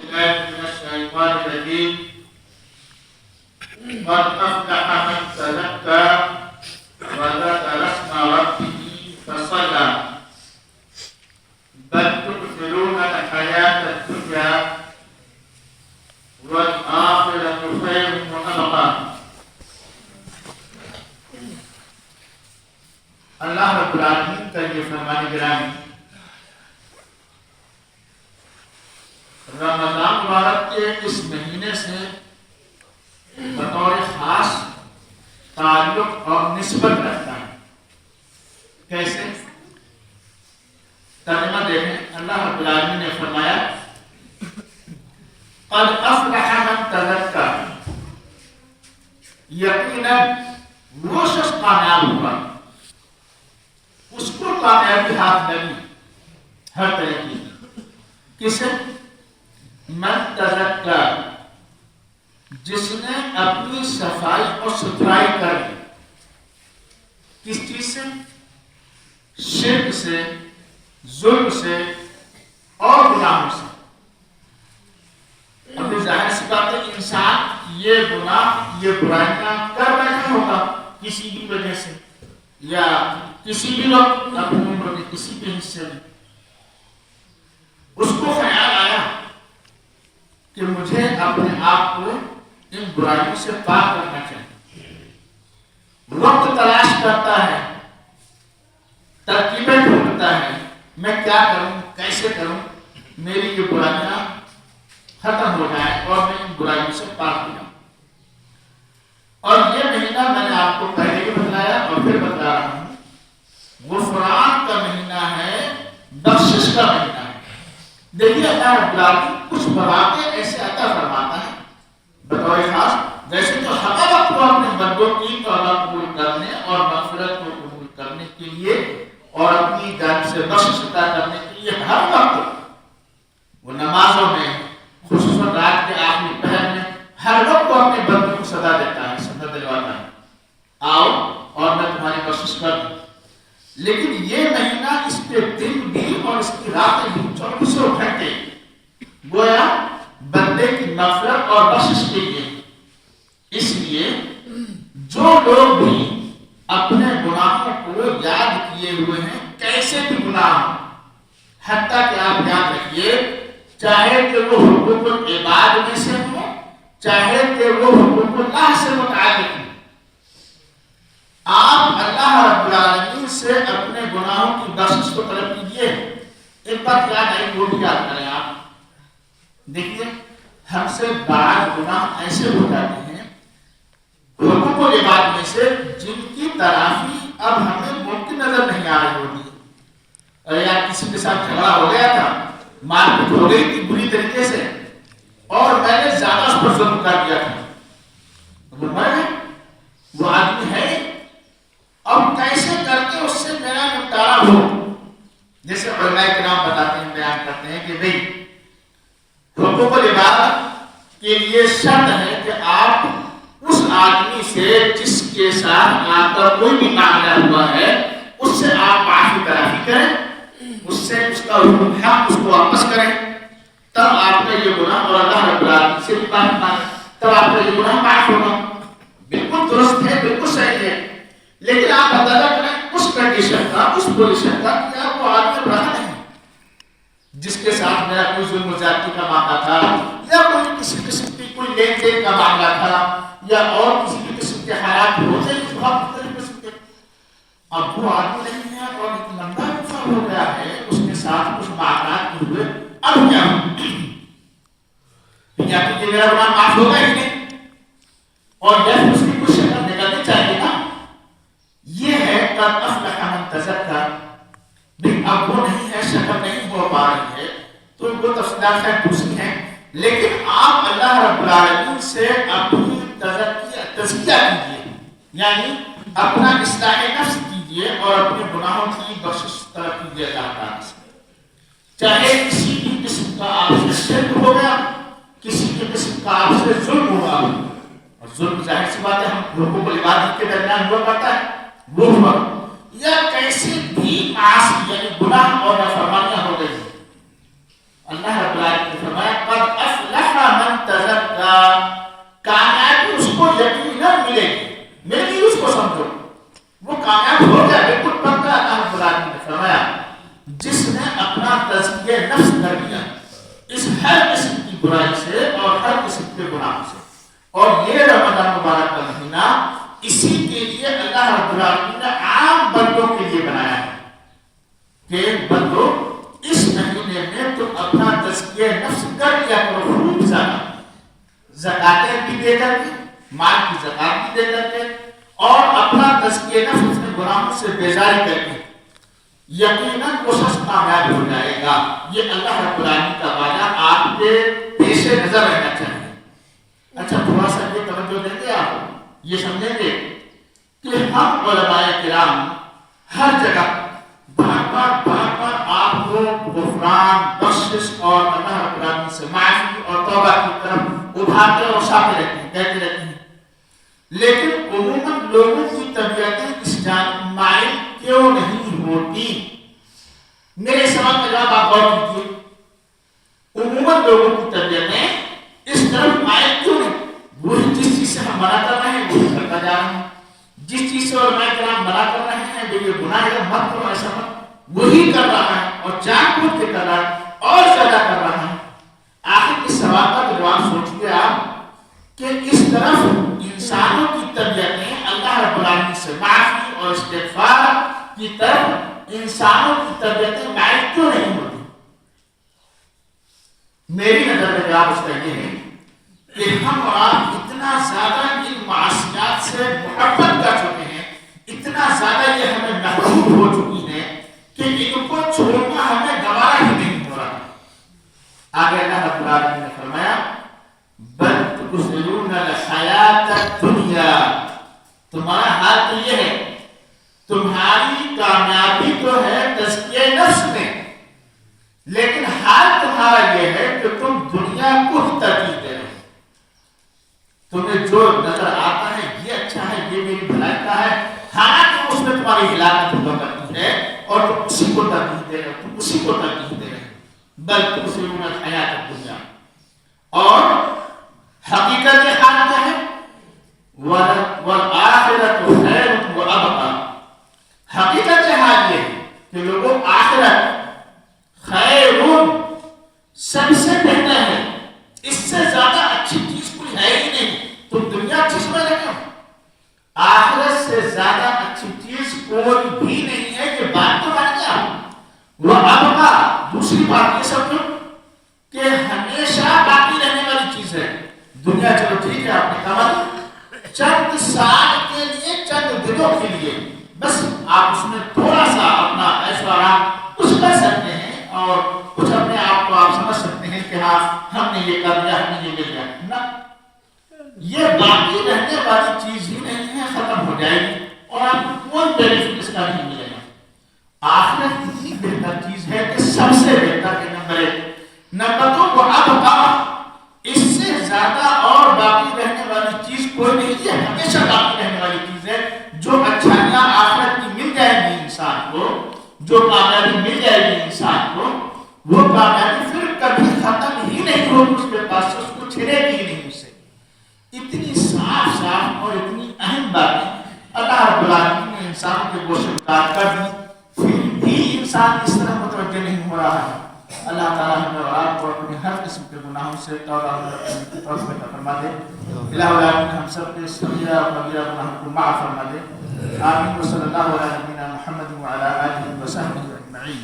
من الشيطان الرجيم قد أفلح من تزكى وذكر اسم ربه فصلى بل تؤثرون الحياة الدنيا والآخرة خير وأبقى. اللہ رب العالمین کا یہ فرمان گرامی رمضان مبارک کے اس مہینے سے بطور خاص تعلق اور نسبت رکھتا ہے. کیسے؟ ترجمہ دیکھیں. اللہ رب العالمین نے فرمایا قد افلح من تزکا، یقیناً وہ شخص کامیاب ہوا، اس کو کامیابی ہاتھ لگی ہر طرح کی. کسے؟ من تزکا، جس نے اپنی صفائی اور ستھرائی کر لی. کس چیز سے؟ شرک سے، ظلم سے اور گناہوں سے. ابھی ظاہر سی بات ہے انسان یہ گناہ یہ برائیاں کر بیٹھا ہوگا کسی بھی وجہ سے یا کسی بھی وقت اپنی عمر کے کسی بھی حصے میں. اس کو خیال آیا کہ مجھے اپنے آپ کو ان برائیوں سے پاک کرنا چاہیے. وقت تلاش کرتا ہے، ترکیبیں ڈھونڈتا ہے، میں کیا کروں، کیسے کروں میری یہ برائیاں ختم ہو جائیں اور میں ان برائیوں سے پاک ہو جاؤں. اور یہ مہینہ میں نے آپ کو پہلے بھی بتلایا اور پھر بتا رہا ہوں، غفران کا مہینہ ہے، بخشش کا مہینہ ہے. دیکھیے اللہ رب العالمین کچھ مواقع ایسے عطا فرماتا ہے بطور خاص، جیسے تو ہر وقت وہ اپنے بندوں کی توبہ قبول کرنے اور مغفرت کو قبول کرنے کے لیے اور اپنی جانب سے بخشش عطا کرنے کے لیے ہر وقت وہ نمازوں میں خصوصاً رات کے آخری پہر میں ہر وقت وہ اپنے بندوں کو سزا دیتا ہے، سزا دلواتا ہے، آؤ اور میں تمہاری بخشش کر دوں. لیکن یہ مہینہ اس کے دن بھی اور اس کی راتیں بھی 24 گھنٹے گویا بندے کی مغفرت اور بخشش کے لیے. اس لیے جو لوگ بھی اپنے گناہوں کو یاد کیے ہوئے ہیں، کیسے بھی گناہ، حتیٰ کہ آپ یاد رکھیے چاہے کہ وہ حقوق العباد میں سے ہوں، چاہے کہ وہ حقوق اللہ سے متعلق ہوں، آپ اللہ رب العالمین سے اپنے گناہوں کی بخشش کو طلب کیجیے. ایک بات یاد آئی وہ بھی یاد کریں آپ. دیکھیے ہم سے بعض گناہ ایسے ہو جاتے ہیں حقوق العباد میں سے جن کی تلافی اب ہمیں ممکن نظر نہیں آ رہی ہوتی. اور یار کسی کے ساتھ جھگڑا ہو گیا تھا، مار پیٹ ہو گئی تھی بری طریقے سے اور میں نے زیادہ اس پر ظلم کر دیا تھا. وہ مر ہے، وہ آدمی ہے، اب کیسے کر کے اس سے میرا نپٹارا ہو. جیسے علماء کرام بتاتے ہیں، بیان کرتے ہیں کہ بھئی حقوق العباد کے لیے شرط ہے کہ آپ اس آدمی سے جس کے ساتھ آپ کا کوئی بھی معاملہ ہوا ہے اس سے آپ معافی تلافی کریں، اس سے اس کا حق اس کو واپس کریں، تب آپ کا یہ گناہ اور اللہ رب العالمین سے بھی معافی مانگیں، تب آپ کا یہ گناہ معاف ہوگا. بالکل درست ہے، بالکل صحیح ہے. لیکن آپ اندازہ کریں اس کنڈیشن کا، اس پوزیشن کا کہ آپ وہ آدمی رہا نہیں جس کے ساتھ میرا کوئی ظلم و زیادتی کا معاملہ تھا یا کوئی کسی قسم کی کوئی لین دین کا معاملہ تھا یا اور کسی بھی قسم کے حالات ہوتے ہیں بہت مختلف قسم کے. اب وہ آدمی نہیں ہے اور ایک لمبا عرصہ ہو گیا ہے اس کے ساتھ کچھ معاملات ہوئے، اب کیا یا کہ میرا گناہ معاف ہوگا ہی نہیں اور یا اس کی کچھ شکل نکلنی چاہیے نا. یہ ہے قد افلح من تزکا. اب وہ نہیں ہے، شکل نہیں ہو پا رہی ہے تو وہ تفصیلات ہے دوسری ہیں. لیکن آپ اللہ رب العالمین سے اپنی تزکیہ کیجیے، یعنی اپنا اصلاح نفس کیجیے اور اپنے گناہوں کی بخشش طلب کیجیے اللہ تعالیٰ سے. چاہے کسی بھی قسم کا آپ سے شرک ہو گیا، کسی بھی قسم کا آپ سے ظلم ہوا، اور ظلم ظاہر سی بات ہے ہم حقوق العباد کے درمیان ہوا کرتا ہے وہ ہوا، یا کیسے بھی معاصی یعنی گناہ اور نافرمانیاں ہو گئی. اللہ رب العالمین نے فرمایا قد برائی سے اور ہر قسم کے گناہ سے. اور یہ رمضان مبارک کا مہینہ اسی کے لیے اللہ رب العالمین نے عام بندوں کے لیے بنایا ہے کہ بندو اس مہینے میں تم اپنا تزکیہ نفس کر لیا کرو خوب زیادہ، زکاتیں بھی دے کر کے، مال کی زکات بھی دے کر کے، اور اپنا تزکیہ نفس اپنے گناہوں سے بیزاری کر کے. یقیناً وہ شخص کامیاب ہو جائے گا. یہ اللہ رب العالمین کا وعدہ آپ کے پیش نظر رہنا چاہیے. اچھا تھوڑا سا یہ توجہ دیں گے، آپ یہ سمجھیں گے کہ ہم علماء کرام ہر جگہ بار بار آپ کو غفران، بخشش اور اللہ رب العالمین سے معافی اور توبہ کی طرف ابھارتے اور اکساتے رہتے ہیں، کہتے رہتے ہیں. لیکن عموماً لوگوں کی طبیعتیں اس جانب مائل کیوں نہیں ہوتی؟ میرے سوال کا جواب آپ غور کیجیے. عموماً لوگوں کی طبیعتیں اس طرف مائل کیوں نہیں؟ وہی جس چیز سے ہم منع کر رہے ہیں وہی کرتا جا رہے ہیں، جس چیز سے علماء کرام منع کر رہے ہیں کہ یہ گناہ ہے مت کرو ایسا مت، وہی کر رہا ہے اور جان بوجھ کے کر رہا ہے اور زیادہ کر رہا ہے. آخر اس سوال کا جواب سوچیے آپ کہ اس طرف انسانوں کی طبیعتیں اللہ رب العالمین سے معافی اور استغفار کی طرف انسانوں کی طبیعتیں مائل کیوں نہیں ہوتی؟ میری نظر میں جواب اس کا یہ ہے کہ ہم اور آپ اتنا زیادہ ان معاشیات سے محبت کر چکے ہیں، اتنا زیادہ یہ ہمیں محبوب ہو چکی ہے کہ ان کو چھوڑنا ہمیں گوارا ہی نہیں ہو رہا. آگے اللہ رب العالمین نے فرمایا بل تؤثرون الحیات الدنیا، تمہارا حال تو یہ ہے، تمہاری کامیابی تو ہے تزکیہ نفس میں، لیکن حال تمہارا یہ ہے کہ تم دنیا کو ہی ترجیح دے رہے ہو. تمہیں جو نظر آتا ہے یہ اچھا ہے، یہ میری بھلائی کا ہے، حالانکہ اس میں تمہاری ہلاکت ہوا کرتی ہے اور تم اسی کو ترجیح دے رہے ہو، تم اسی کو ترجیح دے رہے ہو. بل تؤثرون الحیات الدنیا، اور حقیقت حال کیا ہے؟ والآخرۃ خیر وابقی. حقیقت حال یہ ہے کہ لوگوں آخرت خیر سب سے بہتر ہے، اس سے زیادہ اچھی چیز کوئی ہے ہی نہیں. تم دنیا چیز میں لگے ہو، آخرت سے زیادہ اچھی چیز کوئی بھی نہیں ہے. یہ بات تو بن گیا. وہ ابقی، دوسری بات یہ سمجھو کہ ہمیشہ باقی رہنے والی چیز ہے. دنیا چلو ٹھیک ہے آپ نے کہا چند سال کے لیے، چند دنوں کے لیے، بس آپ اس میں تھوڑا سا اپنا ایشو آرام کچھ کر سکتے ہیں اور کچھ اپنے آپ کو آپ سمجھ سکتے ہیں کہ ہاں ہم نے یہ کر لیا، ہم نے یہ لیا. نہ، یہ باقی رہنے والی چیز ہی نہیں ہے، ختم ہو جائے گی اور آپ کو کوئی بینیفٹ اس کا نہیں ملے گا. آخرت اتنی بہتر چیز ہے کہ سب سے بہتر ہے. نمبر ایک. نمبر دو، وہ ابقی، اس سے زیادہ اور باقی رہنے والی چیز کوئی نہیں ہے، ہمیشہ باقی رہنے والی چیز ہے. جو اچھائیاں آخرت کی مل جائیں گی انسان کو، جو کامیابی مل جائے گی انسان کو، وہ کامیابی پھر کبھی ختم ہی نہیں ہوگی اس کے پاس، اس کو چھڑے گی ہی نہیں اس سے. اتنی صاف صاف اور اتنی اہم باتیں اللہ رب العالمین نے انسانوں کے گوشے اتار کر دی، پھر بھی انسان اس طرح متوجہ نہیں ہو رہا ہے. اللہ تعالیٰ ہمیں اور آپ کو اپنے ہر قسم کے گناہوں سے توبہ فرما دے. الہ العالمین ہم سب کے صغیرہ اور کبیرہ گناہوں کو معاف فرما دے. آمین. وصلی اللہ علیہ نبینا محمد وعلی آلہ وصحبہ اجمعین.